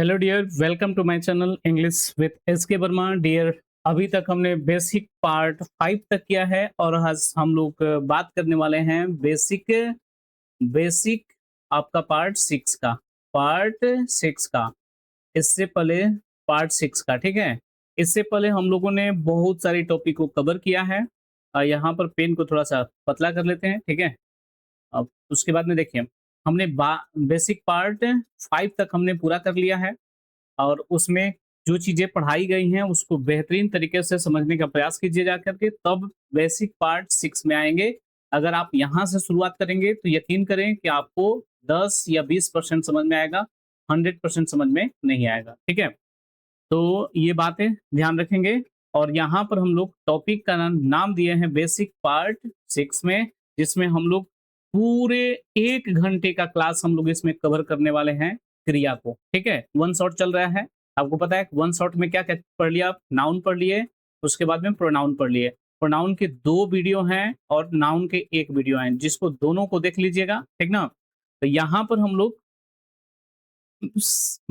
Hello dear, welcome to my channel English with S K Verma. Dear, अभी तक हमने basic part 5 तक किया है और आज हम लोग बात करने वाले हैं बेसिक बेसिक आपका पार्ट 6 का। इससे पहले पार्ट 6 का, ठीक है। इससे पहले हम लोगों ने बहुत सारी टॉपिक को कवर किया है। यहाँ पर पेन को थोड़ा सा पतला कर लेते हैं, ठीक है। अब उसके बाद में देखिए, हमने बेसिक पार्ट 5 तक हमने पूरा कर लिया है और उसमें जो चीज़ें पढ़ाई गई हैं उसको बेहतरीन तरीके से समझने का प्रयास कीजिए जा करके, तब बेसिक पार्ट 6 में आएँगे। अगर आप यहाँ से शुरुआत करेंगे तो यकीन करें कि आपको 10 या 20% समझ में आएगा, 100% समझ में नहीं आएगा, ठीक है? तो ये बातें ध्यान रखेंगे और यहाँ पर हम लोग टॉपिक का नाम दिए हैं बेसिक पार्ट 6 में, जिसमें हम लोग पूरे 1 घंटे का क्लास हम लोग इसमें कवर करने वाले हैं क्रिया को, ठीक है। वन शॉट चल रहा है, आपको पता है वन शॉट में क्या क्या पढ़ लिया आप? नाउन पढ़ लिए, उसके बाद में प्रोनाउन पढ़ लिए। प्रोनाउन के 2 वीडियो हैं और नाउन के 1 वीडियो हैं, जिसको दोनों को देख लीजिएगा, ठीक ना। तो यहाँ पर हम लोग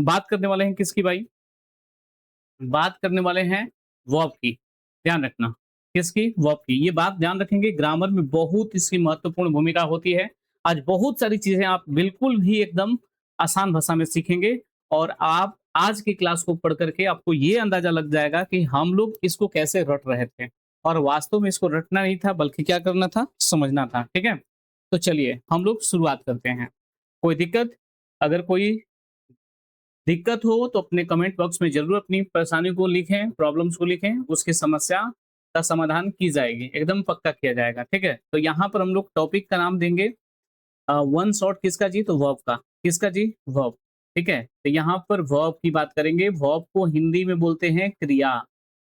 बात करने वाले हैं किसकी भाई? बात करने वाले हैं वर्ब की, ध्यान रखना। किसकी? वर्ब की। ये बात ध्यान रखेंगे, ग्रामर में बहुत इसकी महत्वपूर्ण भूमिका होती है। आज बहुत सारी चीजें आप बिल्कुल भी एकदम आसान भाषा में सीखेंगे और आप आज की क्लास को पढ़ करके आपको ये अंदाजा लग जाएगा कि हम लोग इसको कैसे रट रहे थे और वास्तव में इसको रटना नहीं था, बल्कि क्या करना था? समझना था, ठीक है। तो चलिए हम लोग शुरुआत करते हैं। कोई दिक्कत? अगर कोई दिक्कत हो तो अपने कमेंट बॉक्स में ज़रूर अपनी परेशानी को लिखें, प्रॉब्लम्स को लिखें, उसकी समस्या का समाधान की जाएगी, एकदम पक्का किया जाएगा, ठीक है? तो यहाँ पर हम लोग टॉपिक का नाम देंगे वन शॉट किसका जी? तो वर्ब का। किसका जी? वर्ब, ठीक है? तो यहाँ पर वर्ब की बात करेंगे। वर्ब को हिंदी में बोलते हैं क्रिया।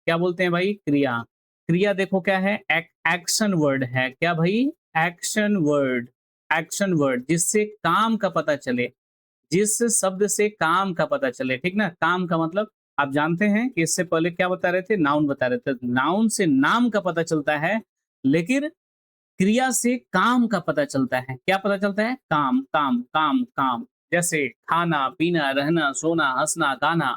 क्या बोलते हैं भाई? क्रिया। क्रिया देखो क्या है? एक्शन वर्ड है। क्या भाई? Action word. एक्शन वर्ड जिससे काम का पता चले, जिस शब्द से काम का पता चले, ठीक ना। काम का मतलब आप जानते हैं कि इससे पहले क्या बता रहे थे? नाउन बता रहे थे। नाउन से नाम का पता चलता है, लेकिन क्रिया से काम का पता चलता है। क्या पता चलता है? काम काम काम काम। जैसे खाना पीना, रहना, सोना, हंसना, गाना,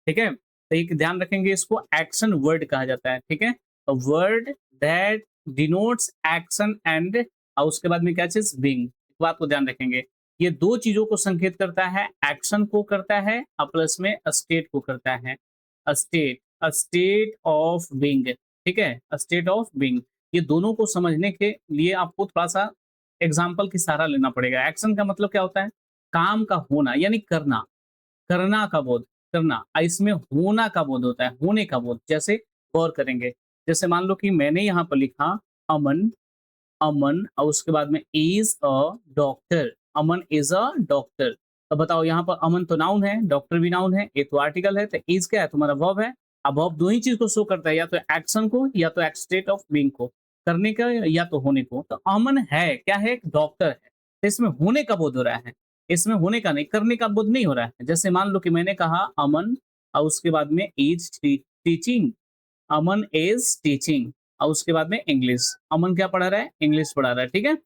ठीक है। तो एक ध्यान रखेंगे, इसको एक्शन वर्ड कहा जाता है, ठीक है। Word that denotes action and, और उसके बाद में क्या चीज? बीइंग। बात को ध्यान रखेंगे, ये 2 चीजों को संकेत करता है। एक्शन को करता है और प्लस में स्टेट को करता है। स्टेट ऑफ बीइंग, ठीक है। स्टेट ऑफ बीइंग, ये दोनों को समझने के लिए आपको थोड़ा-सा एग्ज़ाम्पल की सहारा लेना पड़ेगा। एक्शन का मतलब क्या होता है? काम का होना, यानी करना, करना का बोध, करना। इसमें होना का बोध होता है, होने का बोध। जैसे गौर करेंगे, जैसे मान लो कि मैंने यहाँ पर लिखा अमन, अमन और उसके बाद में is a doctor. Aman is a doctor. तो बताओ, यहाँ पर अमन तो नाउन है, डॉक्टर भी नाउन है, एक तो आर्टिकल है, तो इज़ क्या है? तुम्हारा वर्ब है। अब वर्ब 2 ही चीज़ को शो करता है, या तो एक्शन को या तो स्टेट ऑफ बीइंग को, करने का या तो होने को। तो अमन है, क्या है? एक डॉक्टर है। तो इसमें होने का बोध हो रहा है, इसमें होने का नहीं, करने का बोध नहीं हो रहा है। जैसे मान लो कि मैंने कहा अमन और उसके बाद में is teaching, Aman is teaching और उसके बाद में इंग्लिश। अमन क्या पढ़ा रहा है? इंग्लिश पढ़ा रहा है, ठीक है।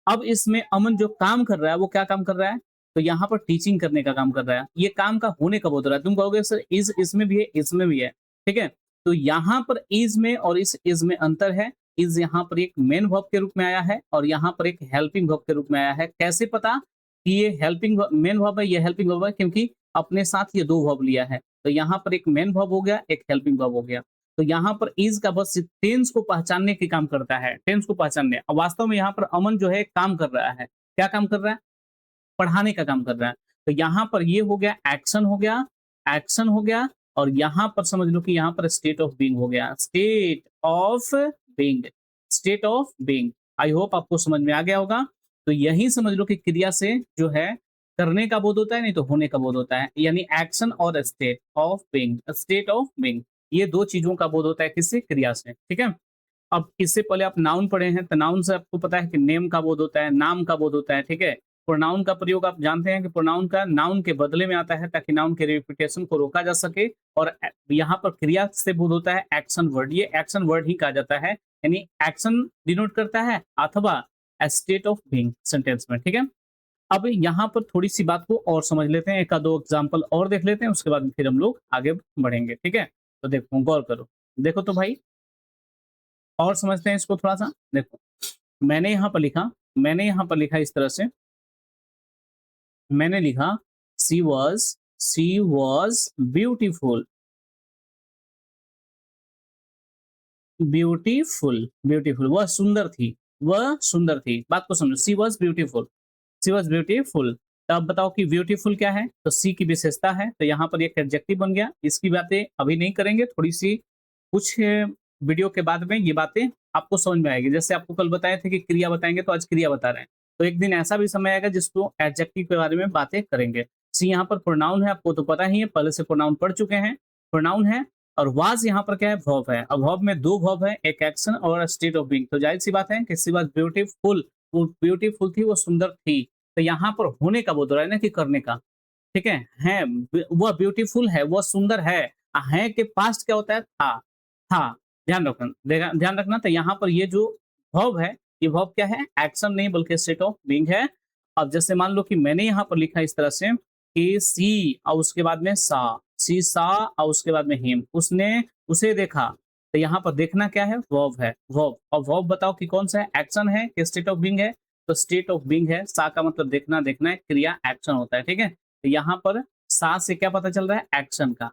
अब इसमें अमन जो काम कर रहा है वो क्या काम कर रहा है? तो यहाँ पर टीचिंग करने का काम कर रहा है। ये काम का होने का बोध हो रहा है। तुम कहोगे सर इज इसमें भी है, इसमें भी है, ठीक है। तो यहाँ पर इज में और इस इज में अंतर है। इज यहाँ पर एक मेन वर्ब के रूप में आया है और यहाँ पर एक हेल्पिंग वर्ब के रूप में आया है। कैसे पता कि ये हेल्पिंग मेन वर्ब है, ये हेल्पिंग वर्ब है? क्योंकि अपने साथ ये 2 वर्ब लिया है। तो यहाँ पर एक मेन वर्ब हो गया, एक हेल्पिंग वर्ब हो गया। तो यहाँ पर इज का बस टेंस को पहचानने के काम करता है, टेंस को पहचानने। अब वास्तव में यहाँ पर अमन जो है काम कर रहा है। क्या काम कर रहा है? पढ़ाने का काम कर रहा है। तो यहाँ पर ये हो गया एक्शन, हो गया एक्शन, हो गया। और यहाँ पर समझ लो कि यहाँ पर स्टेट ऑफ बीइंग हो गया, state of being, state of being. I hope आपको समझ में आ गया होगा। तो यही समझ लो कि क्रिया से जो है करने का बोध होता है, नहीं तो होने का बोध होता है, यानी एक्शन और state of being, state of being, ये 2 चीजों का बोध होता है किससे? क्रिया से, ठीक है। अब इससे पहले आप नाउन पढ़े हैं, तो नाउन से आपको पता है कि नेम का बोध होता है, नाम का बोध होता है, ठीक है। प्रोनाउन का प्रयोग आप जानते हैं कि प्रोनाउन का नाउन के बदले में आता है ताकि नाउन के रेपिटेशन को रोका जा सके। और यहाँ पर क्रिया से बोध होता है एक्शन वर्ड, ये एक्शन वर्ड ही कहा जाता है, यानी एक्शन डिनोट करता है अथवा स्टेट ऑफ बीइंग सेंटेंस में, ठीक है। अब यहाँ पर थोड़ी-सी बात को और समझ लेते हैं, 1 आध 2 एग्ज़ाम्पल और देख लेते हैं, उसके बाद फिर हम लोग आगे बढ़ेंगे, ठीक है? तो देखो, गौर करो। देखो तो भाई, और समझते हैं इसको थोड़ा-सा। देखो, मैंने यहाँ पर लिखा इस तरह से, मैंने लिखा शी वाज़ ब्यूटीफुल, ब्यूटीफुल, वह सुंदर थी। बात को समझो, शी वाज़ ब्यूटीफुल। तो अब बताओ कि ब्यूटीफुल क्या है? तो सी की विशेषता है, तो यहाँ पर एक एडजेक्टिव बन गया। इसकी बातें अभी नहीं करेंगे, थोड़ी-सी कुछ वीडियो के बाद में ये बातें आपको समझ में आएगी। जैसे आपको कल बताए थे कि क्रिया बताएँगे, तो आज क्रिया बता रहे हैं। तो एक दिन ऐसा भी समय आएगा जिसको एडजेक्टिव के बारे में बातें करेंगे। सी यहाँ पर प्रोनाउन है, आपको तो पता ही है, पहले से प्रोनाउन पढ़ चुके हैं। प्रोनाउन है, और वाज़ यहाँ पर क्या है? वर्ब है। अब वर्ब में 2 वर्ब है, एक एक्शन और स्टेट ऑफ बीइंग। तो ज़ाहिर-सी बात है कि शी वाज़ ब्यूटीफुल, वो ब्यूटीफुल थी, वो सुंदर थी। तो यहाँ पर होने का बोध हो रहा है ना, कि करने का, ठीक है? वह ब्यूटीफुल है, वह सुंदर है। है के पास्ट क्या होता है? था। था। ध्यान रखना। तो यहाँ पर ये जो वर्ब है, ये वर्ब क्या है? एक्शन नहीं बल्कि स्टेट ऑफ बीइंग है। अब जैसे मान लो कि मैंने यहाँ पर लिखा इस तरह से कि सी और उसके बाद में सी सा और उसके बाद में हिम, उसने उसे देखा। तो यहाँ पर देखना क्या है? वर्ब है, वर्ब। और वर्ब बताओ कि कौन सा है? एक्शन है कि स्टेट ऑफ बीइंग है? तो स्टेट ऑफ बीइंग है। सा का मतलब देखना, देखना है, क्रिया एक्शन होता है, ठीक है? तो यहाँ पर सा से क्या पता चल रहा है? एक्शन का।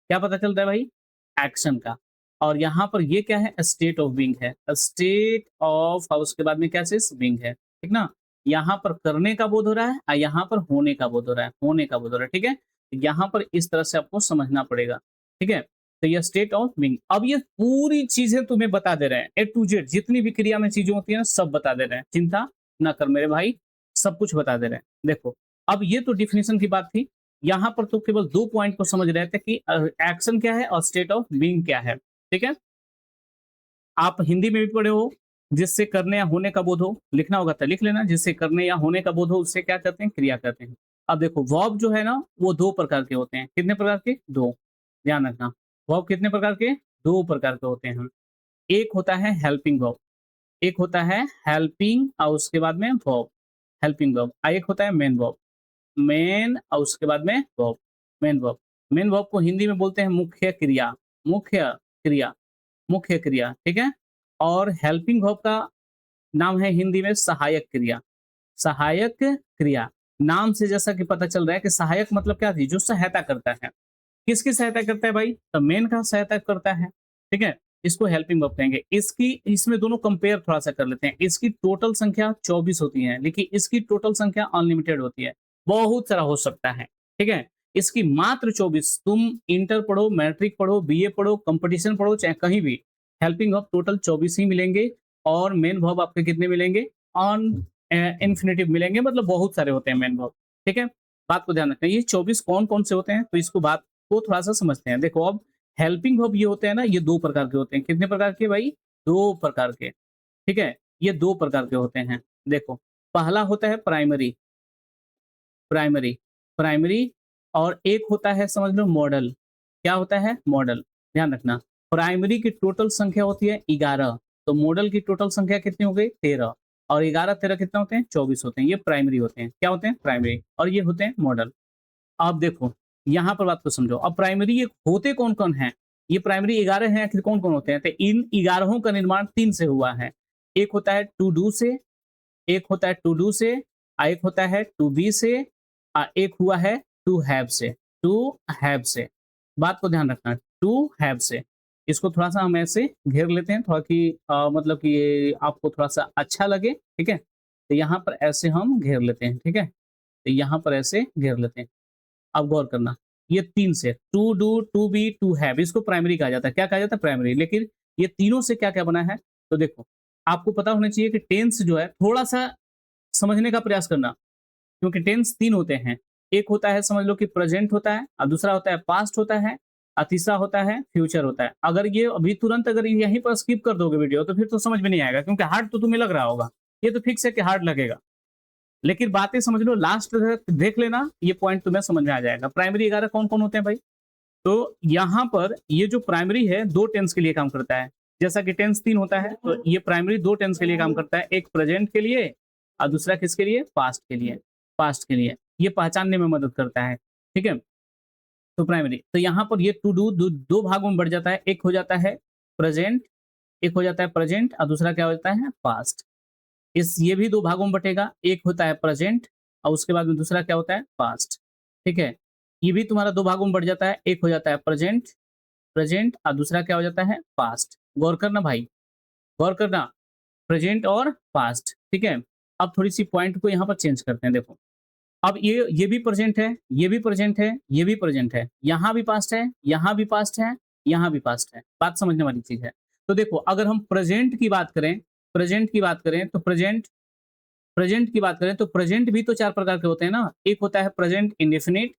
क्या पता चल रहा है भाई? एक्शन का। और यहाँ पर ये क्या है? स्टेट ऑफ बीइंग है। स्टेट ऑफ और उसके बाद में क्या चीज़? बीइंग है, ठीक ना? यहाँ पर करने का बोध हो रहा है और यहाँ पर होने का बोध हो रहा है, होने का बोध हो रहा है, ठीक है? यहाँ पर इस तरह से आपको समझना पड़ेगा, ठीक है? तो ये स्टेट ऑफ बीइंग। अब ये पूरी चीज़ें तुम्हें बता दे रहे हैं, ए टू जेड जितनी भी क्रिया में चीज़ें होती हैं ना, सब बता दे रहे हैं। चिंता ना कर मेरे भाई, सब कुछ बता दे रहे हैं। देखो, अब ये तो डेफिनिशन की बात थी। यहाँ पर तो केवल 2 पॉइंट को समझ रहे थे कि एक्शन क्या है और स्टेट ऑफ बीइंग क्या है, ठीक है? आप हिंदी में भी पढ़े हो, जिससे करने या होने का बोध हो, लिखना होगा तो लिख लेना, जिससे करने या होने का बोध हो, उससे क्या कहते हैं? क्रिया कहते हैं। अब देखो, वर्ब जो है ना, वो 2 प्रकार के होते हैं। कितने प्रकार के? 2। ध्यान रखना। वर्ब कितने प्रकार के? 2 प्रकार के होते हैं। एक होता है हेल्पिंग वर्ब, एक होता है हेल्पिंग और उसके बाद में वर्ब, हेल्पिंग वर्ब, और एक होता है मेन वर्ब। मेन और उसके बाद में verb, main verb. Main verb को हिंदी में बोलते हैं मुख्य क्रिया, मुख्य क्रिया, मुख्य क्रिया, ठीक है? और हेल्पिंग वर्ब का नाम है हिंदी में सहायक क्रिया, सहायक क्रिया। नाम से जैसा कि पता चल रहा है कि सहायक मतलब क्या थी? जो सहायता करता है। किसकी सहायता करता है भाई? तो मेन का सहायता करता है, ठीक है? इसको हेल्पिंग वर्ब कहेंगे। इसमें दोनों कंपेयर थोड़ा-सा कर लेते हैं। इसकी टोटल संख्या 24 होती है, लेकिन इसकी टोटल संख्या अनलिमिटेड होती है। बहुत सारा हो सकता है, ठीक है? इसकी मात्र 24। तुम इंटर पढ़ो, मैट्रिक पढ़ो, बीए पढ़ो, कॉम्पिटिशन पढ़ो, चाहे कहीं भी, हेल्पिंग वर्ब टोटल 24 ही मिलेंगे। और मेन वर्ब आपके कितने मिलेंगे? ऑन इन्फिनिटिव मिलेंगे, मतलब बहुत सारे होते हैं मेन वर्ब, ठीक है? बात को ध्यान रखना। ये 24 कौन-कौन से होते हैं? तो इसको बात को थोड़ा-सा समझते हैं। देखो, अब हेल्पिंग वर्ब ये होते हैं ना, ये 2 प्रकार के होते हैं। कितने प्रकार के भाई? 2 प्रकार के, ठीक है? ये 2 प्रकार के होते हैं। देखो, पहला होता है प्राइमरी, प्राइमरी, प्राइमरी, और एक होता है समझ लो मॉडल। क्या होता है? मॉडल। ध्यान रखना, प्राइमरी की टोटल संख्या होती है 11, तो मॉडल की टोटल संख्या कितनी हो गई? 13, और 11 13 कितने होते हैं? 24 होते हैं। ये प्राइमरी होते हैं। क्या होते हैं? प्राइमरी, और ये होते हैं मॉडल। अब देखो, यहाँ पर बात को समझो। अब प्राइमरी ये होते कौन-कौन हैं? ये प्राइमरी 11 हैं, आखिर कौन-कौन होते हैं? तो इन 11 का निर्माण 3 से हुआ है। एक होता है टू डू से, एक होता है टू डू से, एक होता है टू बी से, एक हुआ है टू हैव से, टू हैव से। बात को ध्यान रखना, टू हैव से। इसको थोड़ा-सा हम ऐसे घेर लेते हैं, थोड़ा कि मतलब कि ये आपको थोड़ा-सा अच्छा लगे, ठीक है? तो यहाँ पर ऐसे हम घेर लेते हैं, ठीक है? तो यहाँ पर ऐसे घेर लेते हैं। अब गौर करना, ये 3 से to do, to be, to have, इसको प्राइमरी कहा जाता है। क्या कहा जाता है? प्राइमरी। लेकिन ये तीनों से क्या-क्या बना है? तो देखो, आपको पता होना चाहिए कि टेंस जो है थोड़ा-सा समझने का प्रयास करना, क्योंकि टेंस 3 होते हैं। एक होता है समझ लो कि प्रेजेंट होता है, और दूसरा होता है पास्ट होता है, और तीसरा होता है फ्यूचर होता है। अगर ये अभी तुरंत अगर यहीं पर स्किप कर दोगे वीडियो, तो फिर तो समझ में नहीं आएगा, क्योंकि हार्ड तो तुम्हें लग रहा होगा। ये तो फिक्स है कि हार्ड लगेगा। लेकिन बातें समझ लो, लास्ट तक देख लेना, ये पॉइंट तुम्हें समझ में आ जाएगा। प्राइमरी 11 कौन-कौन होते हैं भाई? तो यहाँ पर ये जो प्राइमरी है 2 टेंस के लिए काम करता है। जैसा कि टेंस 3 होता है, तो ये प्राइमरी 2 टेंस के लिए काम करता है। एक प्रेजेंट के लिए और दूसरा किसके लिए? पास्ट के लिए। पास्ट के लिए, ये पहचानने में मदद करता है, ठीक है। तो प्राइमरी, तो यहाँ पर ये टू डू दो भागों में बढ़ जाता है, एक हो जाता है प्रेजेंट, एक हो जाता है प्रेजेंट और दूसरा क्या हो जाता है पास्ट। इस ये भी दो भागों में बटेगा, एक होता है प्रेजेंट और उसके बाद में दूसरा क्या होता है पास्ट, ठीक है। ये भी तुम्हारा दो भागों में बढ़ जाता है, एक हो जाता है प्रेजेंट, प्रेजेंट और दूसरा क्या हो जाता है पास्ट। गौर करना भाई, गौर करना, प्रेजेंट और पास्ट, ठीक है। अब थोड़ी सी पॉइंट को यहाँ पर चेंज करते हैं, देखो अब ये भी प्रेजेंट है, ये भी प्रेजेंट है, ये भी प्रेजेंट है, यहाँ भी पास्ट है, यहाँ भी पास्ट है, यहाँ भी पास्ट है। बात समझने वाली चीज है। तो देखो अगर हम प्रेजेंट की बात करें, प्रेजेंट की बात करें तो प्रेजेंट, प्रेजेंट की बात करें तो प्रेजेंट भी तो चार प्रकार के होते हैं ना। एक होता है प्रेजेंट इंडेफिनिट,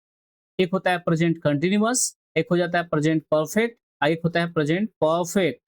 एक होता है प्रेजेंट कंटिन्यूअस, एक हो जाता है प्रेजेंट परफेक्ट और एक होता है प्रेजेंट परफेक्ट,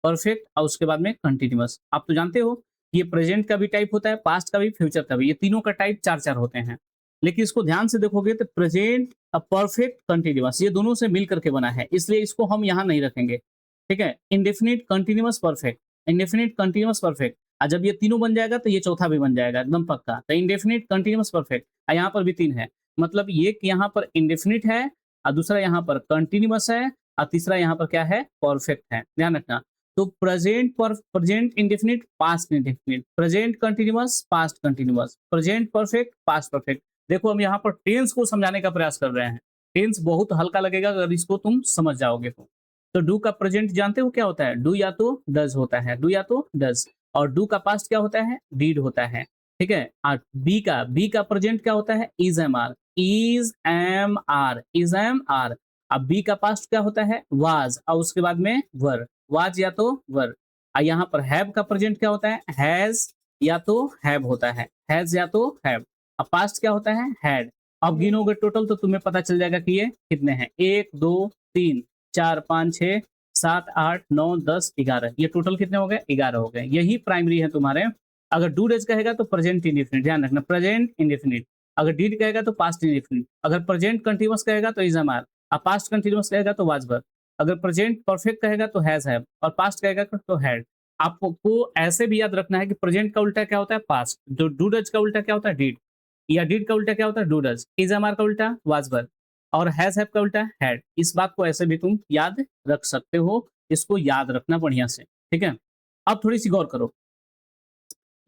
परफेक्ट और उसके बाद में कंटिन्यूअस। आप तो जानते हो ये प्रेजेंट का भी टाइप होता है, पास्ट का भी, फ्यूचर का भी, ये तीनों का टाइप चार चार होते हैं। लेकिन इसको ध्यान से देखोगे तो प्रेजेंट परफेक्ट कंटिन्यूअस ये दोनों से मिल करके बना है, इसलिए इसको हम यहाँ नहीं रखेंगे, ठीक है। Indefinite continuous perfect, indefinite continuous perfect, और जब ये तीनों बन जाएगा तो ये चौथा भी बन जाएगा एकदम पक्का। तो इंडेफिनिट कंटिन्यूअस परफेक्ट, यहाँ पर भी तीन है, मतलब ये यहाँ पर इंडेफिनिट है और दूसरा यहाँ पर कंटिन्यूअस है और तीसरा यहाँ पर क्या है परफेक्ट है, ध्यान रखना। तो प्रेजेंट पर present indefinite, past indefinite, present continuous, past continuous, present perfect, past perfect. देखो हम यहाँ पर टेंस को समझाने का प्रयास कर रहे हैं। टेंस बहुत हल्का लगेगा अगर इसको तुम समझ जाओगे तो डू का प्रेजेंट जानते हो क्या होता है, डू या तो डज होता है, डू या तो डज, और डू का पास्ट क्या होता है, डीड होता है, ठीक है। और बी का प्रेजेंट क्या होता है, is am are, is am are, is am are. अब बी का पास्ट क्या होता है, वाज, और उसके बाद में वर, वाज या तो वर। और यहाँ पर हैव का प्रेजेंट क्या होता है, हैज या तो हैव होता है, हैज या तो हैव। अब पास्ट क्या होता है, हैड। अब गिनोगे टोटल तो तुम्हें पता चल जाएगा कि ये कितने हैं, 1 2 3 4 5 6 7 8 9 10 11, ये टोटल कितने हो गए, 11 हो गए। यही प्राइमरी है तुम्हारे। अगर डू डज कहेगा तो प्रेजेंट इंडेफिनिट, ध्यान रखना प्रेजेंट इंडेफिनिट। अगर डीड कहेगा तो पास्ट इंडेफिनिट। अगर प्रेजेंट कंटिन्यूअस कहेगा तो इज एम आर, और पास्ट कंटिन्यूअस कहेगा तो वाज वर। अगर प्रेजेंट परफेक्ट कहेगा तो हैज हैव, और पास्ट कहेगा तो हैड। आपको ऐसे भी याद रखना है कि प्रेजेंट का उल्टा क्या होता है, पास्ट। जो डू डज का उल्टा क्या होता है, डीड, या डीड का उल्टा क्या होता है, do does. Is am are का उल्टा वाज वर, और हैज हैव का उल्टा हैड। इस बात को ऐसे भी तुम याद रख सकते हो, इसको याद रखना बढ़िया से, ठीक है। अब थोड़ी सी गौर करो,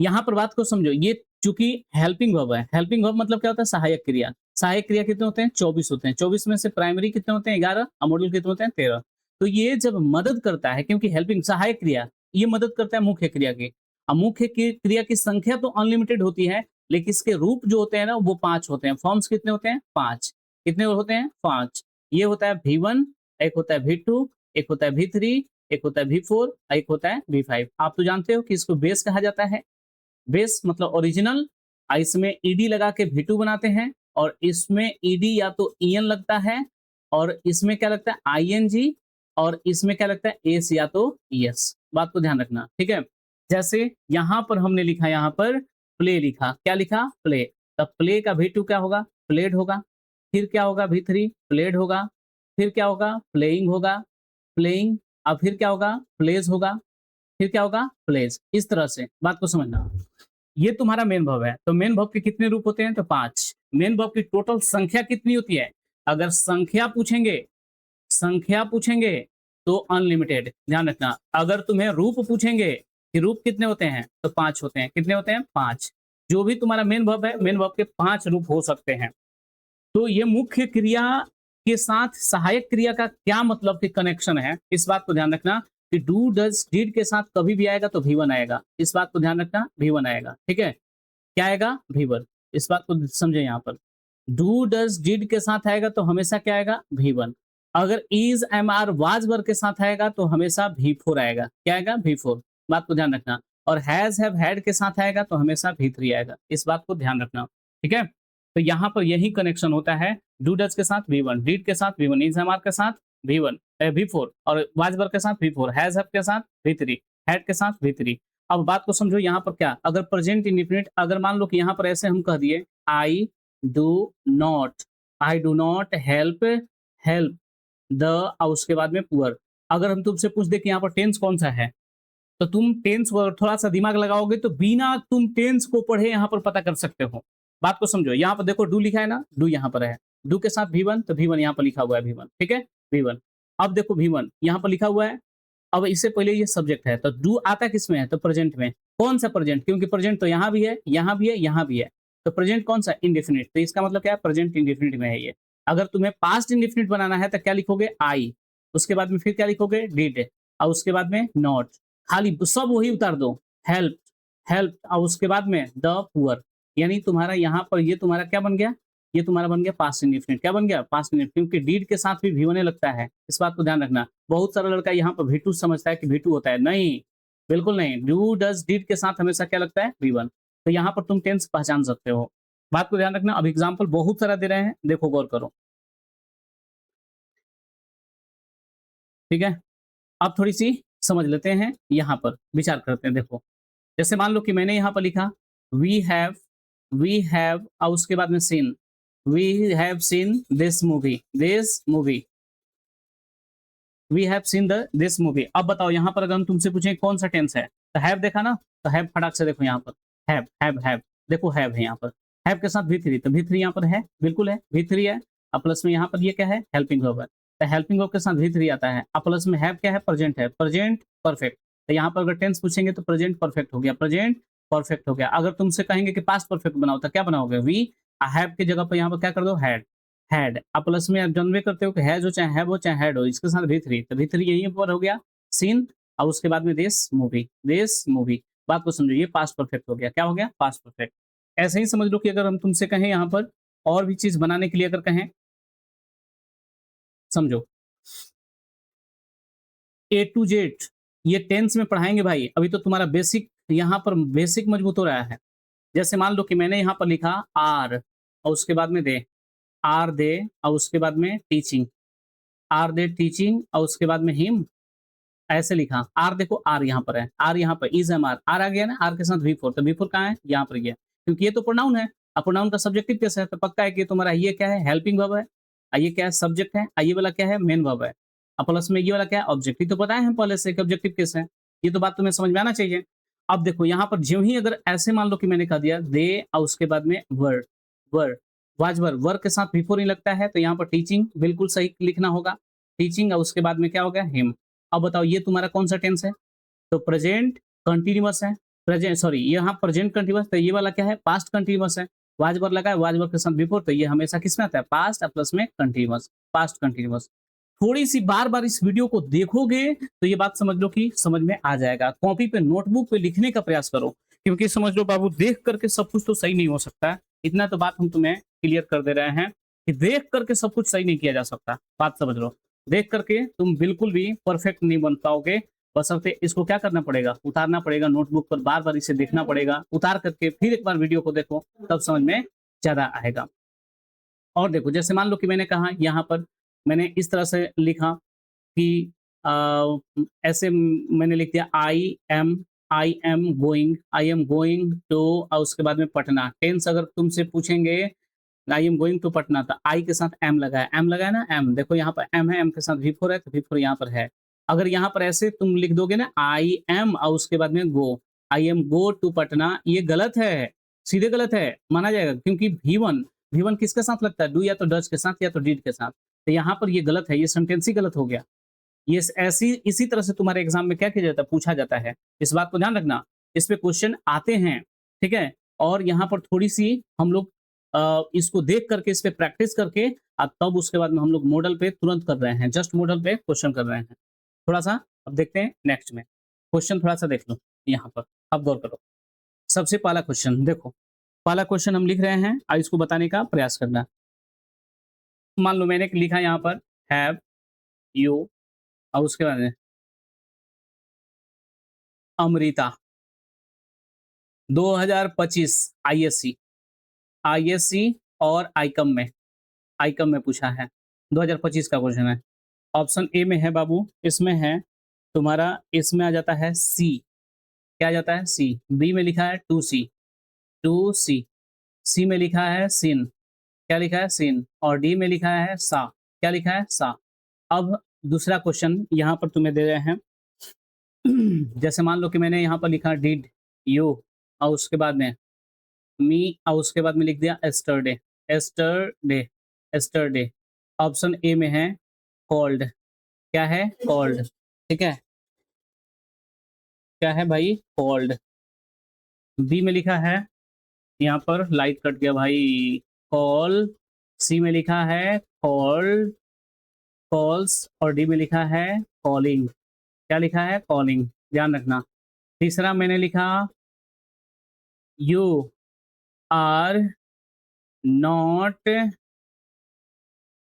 यहाँ पर बात को समझो। ये चूंकि हेल्पिंग वर्ब है, हेल्पिंग वर्ब मतलब क्या होता है, सहायक क्रिया। सहायक क्रिया कितने होते हैं, 24 होते हैं। 24 में से प्राइमरी कितने होते हैं, 11, और मॉड्यूल कितने होते हैं, 13। तो ये जब मदद करता है, क्योंकि हेल्पिंग सहायक क्रिया, ये मदद करता है मुख्य क्रिया की। अब मुख्य क्रिया की संख्या तो अनलिमिटेड होती है, लेकिन इसके रूप जो होते हैं ना वो 5 होते हैं। फॉर्म्स कितने होते हैं, 5। कितने होते हैं, 5। ये होता है V1, एक होता है V2, एक होता है V3, एक होता है V4, एक होता है V5। आप तो जानते हो कि इसको बेस कहा जाता है। बेस मतलब ओरिजिनल, इसमें ईडी लगा के V2 बनाते हैं, और इसमें ईडी या तो ईएन लगता है, और इसमें क्या लगता है, आईएनजी, और इसमें क्या लगता है, एस या तो ईएस। बात को ध्यान रखना, ठीक है। जैसे यहां पर हमने लिखा, यहां पर प्ले लिखा, क्या लिखा, प्ले। तब प्ले का V2 क्या होगा, प्लेड होगा। फिर क्या होगा, V3 प्लेड होगा। फिर क्या होगा, प्लेइंग होगा, प्लेइंग। अब फिर क्या होगा, प्लेज होगा। फिर क्या होगा, प्लेज। इस तरह से बात को समझना। ये तुम्हारा मेन वर्ब है। तो मेन वर्ब के कितने रूप होते हैं, तो 5। मेन वर्ब की टोटल संख्या कितनी होती है, अगर संख्या पूछेंगे, संख्या पूछेंगे तो अनलिमिटेड, ध्यान रखना। अगर तुम्हें रूप पूछेंगे कि रूप कितने होते हैं, तो 5 होते हैं। कितने होते हैं, 5। जो भी तुम्हारा मेन वर्ब है, मेन वर्ब के 5 रूप हो सकते हैं। तो ये मुख्य क्रिया के साथ सहायक क्रिया का क्या मतलब कि कनेक्शन है, इस बात को ध्यान रखना कि डू डज डीड के साथ कभी भी आएगा तो V1 आएगा। इस बात को ध्यान रखना, V1 आएगा, ठीक है। क्या आएगा, V1। इस बात को समझे, यहाँ पर डू डज डीड के साथ आएगा तो हमेशा क्या आएगा, V1। अगर is am are was were के साथ आएगा तो हमेशा V4 आएगा। क्या आएगा, V4। बात को ध्यान रखना। और हैज हैव हैड के साथ आएगा तो हमेशा V3 आएगा। इस बात को ध्यान रखना, ठीक है। तो यहाँ पर यही कनेक्शन होता है, डू डज के साथ V1, डीड के साथ V1, इज एम आर के साथ V1 V4, और वाज वर के साथ V4, हैज हैव के साथ V3, हैड के साथ V3। अब बात को समझो, यहाँ पर क्या, अगर प्रेजेंट इंडेफिनिट, अगर मान लो कि यहाँ पर ऐसे हम कह दिए I do not help the, और उसके बाद में पुअर। अगर हम तुमसे पूछ दे कि यहाँ पर टेंस कौन सा है, तो तुम टेंस थोड़ा सा दिमाग लगाओगे तो बिना तुम टेंस को पढ़े यहाँ पर पता कर सकते हो। बात को समझो, यहाँ पर देखो डू लिखा है ना, डू यहाँ पर है, डू के साथ V1 तो V1 यहाँ पर लिखा हुआ है V1, ठीक है, V1। अब देखो V1 यहाँ पर लिखा हुआ है, अब इससे पहले ये सब्जेक्ट है, तो डू आता किसमें है, तो प्रेजेंट में। कौन सा प्रेजेंट, क्योंकि प्रेजेंट तो यहाँ भी है, यहाँ भी है, यहाँ भी है, तो प्रेजेंट कौन सा, इंडेफिनिट, तो इसका मतलब क्या है, प्रेजेंट इंडेफिनिट में है ये। अगर तुम्हें पास्ट इंडेफिनिट बनाना है तो क्या लिखोगे, आई, उसके बाद में फिर क्या लिखोगे, डिड, और उसके बाद में नॉट, खाली सब वही उतार दो, हेल्प, हेल्प, और उसके बाद में द पुअर, यानी तुम्हारा यहाँ पर ये तुम्हारा क्या बन गया, ये तुम्हारा बन गया पास्ट इंडेफिनिट। क्या बन गया, पास्ट इंडेफिनिट, क्योंकि डीड के साथ भी V1 लगता है, इस बात को ध्यान रखना। बहुत सारा लड़का यहाँ पर V2 समझता है कि V2 होता है, नहीं, बिल्कुल नहीं, डू डज डीड के साथ हमेशा क्या लगता है, V1। तो यहाँ पर तुम टेंस पहचान सकते हो, बात को ध्यान रखना। अब एग्जाम्पल बहुत सारा दे रहे हैं, देखो गौर करो, ठीक है। अब थोड़ी सी समझ लेते हैं, यहाँ पर विचार करते हैं। देखो जैसे मान लो कि मैंने यहाँ पर लिखा वी हैव और उसके बाद में seen, we have seen this movie, we have seen the this movie. अब बताओ यहाँ पर अगर हम तुमसे पूछें कौन सा टेंस है, तो हैव देखा ना, तो हैव फटाक से देखो यहाँ पर, हैव, देखो हैव है यहाँ पर, हैव के साथ V3, तो V3 यहाँ पर है, बिल्कुल है, V3 है। अब प्लस में यहाँ पर ये क्या है, हेल्पिंग वर्ब है, तो हेल्पिंग वर्ब के साथ V3 आता है। अब प्लस में हैव क्या है, प्रेजेंट है, प्रेजेंट परफेक्ट, तो यहाँ पर अगर टेंस पूछेंगे तो प्रेजेंट परफेक्ट हो गया, प्रेजेंट परफेक्ट हो गया। अगर तुमसे कहेंगे कि पास्ट परफेक्ट बनाओ तो क्या बनाओगे, वी हैव की जगह पर यहाँ पर क्या कर दो, हैड, अब प्लस में आप जनवे करते हो कि हैज हो चाहे हैव हो चाहे हैड हो, इसके साथ V3, तो V3 यहीं पर हो गया, सीन, और उसके बाद में दिस मूवी। बात को समझो, ये पास्ट परफेक्ट हो गया, क्या हो गया, पास्ट परफेक्ट। ऐसे ही समझ लो कि अगर हम तुमसे कहें यहाँ पर और भी चीज बनाने के लिए अगर कहें, समझो A to Z, ये टेंस में पढ़ाएंगे भाई, अभी तो तुम्हारा बेसिक यहाँ पर बेसिक मजबूत हो रहा है। जैसे मान लो कि मैंने यहाँ पर लिखा आर और उसके बाद में दे, आर दे और उसके बाद में टीचिंग, आर दे टीचिंग और उसके बाद में हिम, ऐसे लिखा। आर देखो, आर यहाँ पर है, आर यहाँ पर इज एम आर आ गया ना, आर के साथ V4, तो V4 कहाँ है, यहाँ पर गया, क्योंकि ये तो प्रोनाउन है। अब प्रोनाउन का सब्जेक्टिव कैसे है, तो पक्का है कि तुम्हारा ये क्या है, हेल्पिंग वर्ब है, ये क्या है, सब्जेक्ट है, ये वाला क्या है, मेन वर्ब है, अब प्लस में ये वाला क्या है, ऑब्जेक्टिव। तो पता है हम पहले से कि ऑब्जेक्टिव कैसे है, ये तो बात तुम्हें समझ में आना चाहिए। अब देखो यहाँ पर ज्यों ही अगर ऐसे मान लो कि मैंने कह दिया दे और उसके बाद में वर वाज वर के साथ V4 नहीं लगता है, तो यहाँ पर टीचिंग बिल्कुल सही लिखना होगा, टीचिंग और उसके बाद में क्या हो गया, हिम। अब बताओ ये तुम्हारा कौन सा टेंस है, तो प्रेजेंट कंटीन्यूअस है, प्रेजेंट सॉरी यहाँ प्रेजेंट कंटीन्यूअस, तो ये वाला क्या है, पास्ट कंटीन्यूअस है, वाजवर लगा है, वाजवर के साथ बिफोर, तो ये हमेशा किसमें आता है, पास्ट प्लस में कंटीन्यूअस, पास्ट कंटीन्यूअस। थोड़ी सी बार बार इस वीडियो को देखोगे तो ये बात समझ लो कि समझ में आ जाएगा। कॉपी पे नोटबुक पे लिखने का प्रयास करो, क्योंकि समझ लो बाबू देख करके सब कुछ तो सही नहीं हो सकता है। इतना तो बात हम तुम्हें क्लियर कर दे रहे हैं कि देख करके सब कुछ सही नहीं किया जा सकता, बात समझ लो। देख करके तुम बिल्कुल भी परफेक्ट नहीं बन पाओगे, बशर्ते इसको क्या करना पड़ेगा, उतारना पड़ेगा नोटबुक पर, बार बार इसे देखना पड़ेगा, उतार करके फिर एक बार वीडियो को देखो, तब समझ में ज्यादा आएगा। और देखो जैसे मान लो कि मैंने कहा यहाँ पर मैंने इस तरह से लिखा कि ऐसे मैंने लिख दिया आई एम गोइंग टू, और उसके बाद में पटना। टेंस अगर तुमसे पूछेंगे I am going to Patna, तो आई के साथ एम लगा है ना, एम देखो यहाँ पर एम है, एम के साथ V4 है, तो V4 यहाँ पर है। अगर यहाँ पर ऐसे तुम लिख दोगे ना आई एम और उसके बाद में go, I am go to Patna, ये गलत है, सीधे गलत है, माना जाएगा, क्योंकि V1 किसके साथ लगता है, डू या तो डज के साथ या तो डिड के साथ, तो यहाँ पर ये गलत है, ये सेंटेंस ही गलत हो गया। ये ऐसी इसी तरह से तुम्हारे एग्जाम में क्या किया जाता है, पूछा जाता है, इस बात को ध्यान रखना, इस पे क्वेश्चन आते हैं, ठीक है। और यहाँ पर थोड़ी सी हम लोग इसको देख करके इस पे प्रैक्टिस करके तब उसके बाद में हम लोग मॉडल पे तुरंत कर रहे हैं, जस्ट मॉडल पे क्वेश्चन कर रहे हैं। थोड़ा सा अब देखते हैं नेक्स्ट में क्वेश्चन, थोड़ा सा देख लो यहाँ पर, अब गौर करो। सबसे पहला क्वेश्चन देखो, पहला क्वेश्चन हम लिख रहे हैं और इसको बताने का प्रयास करना। मान लो मैंने लिखा यहाँ पर हैव यू और उसके बाद में अमृता 2025 आईएससी और आईकम में पूछा है, 2025 का क्वेश्चन है। ऑप्शन ए में है बाबू, इसमें है तुम्हारा, इसमें आ जाता है सी, क्या आ जाता है सी, बी में लिखा है टू सी में लिखा है सीन, क्या लिखा है सीन, और डी में लिखा है सा, क्या लिखा है सा। अब दूसरा क्वेश्चन यहाँ पर तुम्हें दे रहे हैं जैसे मान लो कि मैंने यहाँ पर लिखा डिड यू और उसके बाद में मी और उसके बाद में लिख दिया yesterday, yesterday, yesterday. Option A में है कॉल्ड, क्या है? कॉल्ड, ठीक है? क्या है भाई? कॉल्ड। बी में लिखा है, यहाँ पर लाइट कट गया भाई, कॉल। सी में लिखा है कॉल्ड, कॉल्स। और डी में लिखा है कॉलिंग, क्या लिखा है? कॉलिंग, ध्यान रखना। तीसरा मैंने लिखा यू आर नॉट,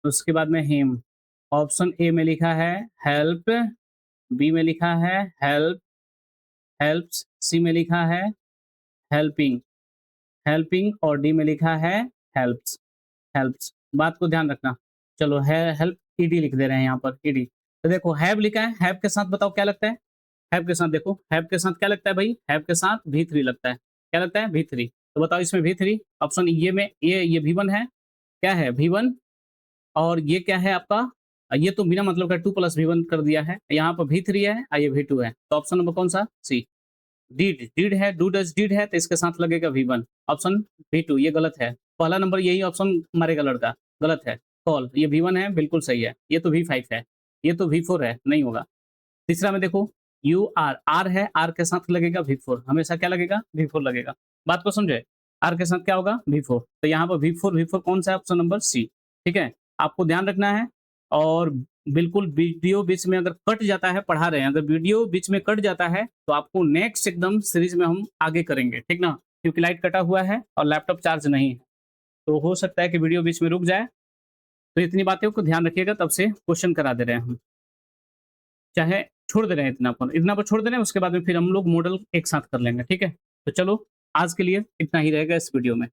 उसके बाद में हिम। ऑप्शन ए में लिखा है हेल्प, बी में लिखा है हेल्प, हेल्प्स। सी में लिखा है हेल्पिंग, हेल्पिंग। और डी में लिखा है हेल्प्स, हेल्प्स। बात को ध्यान रखना। चलो है हेल्प, ईडी लिख दे रहे हैं यहाँ पर, ईडी। तो देखो हैव लिखा है, हैव के साथ बताओ क्या लगता है? हैव के साथ देखो, हैव के साथ क्या लगता है भाई? हैव के साथ V3 लगता है। क्या लगता है? V3। तो बताओ इसमें V3 ऑप्शन ये में, ये V1 है, क्या है? V1। और ये क्या है आपका? ये तो बिना मतलब का 2 प्लस V1 कर दिया है। यहाँ पर V3 है और ये V2 है। तो ऑप्शन नंबर कौन सा? सी। डिड, डिड है, डू डज डिड है, तो इसके साथ लगेगा V1। ऑप्शन V2 ये गलत है। पहला नंबर यही ऑप्शन मारेगा लड़का, गलत है। कॉल, ये V1 है, बिल्कुल सही है। ये तो V5 है, ये तो V4 है, नहीं होगा। तीसरा में देखो यू आर, आर है, आर के साथ लगेगा V4, हमेशा क्या लगेगा? V4 लगेगा। बात को समझे? आर के साथ क्या होगा? V4। तो यहाँ पर V4, V4 कौन सा है? ऑप्शन नंबर सी, ठीक है? आपको ध्यान रखना है। और बिल्कुल वीडियो बीच में अगर कट जाता है, पढ़ा रहे हैं, अगर वीडियो बीच में कट जाता है तो आपको नेक्स्ट एकदम सीरीज में हम आगे करेंगे, ठीक ना? क्योंकि लाइट कटा हुआ है और लैपटॉप चार्ज नहीं है, तो हो सकता है कि वीडियो बीच में रुक जाए। तो इतनी बातों को ध्यान रखिएगा, तब से क्वेश्चन करा दे रहे हैं हम। चाहे छोड़ दे रहे हैं इतना पर छोड़ दे रहे हैं, उसके बाद में फिर हम लोग मॉडल एक साथ कर लेंगे, ठीक है? तो चलो आज के लिए इतना ही रहेगा इस वीडियो में।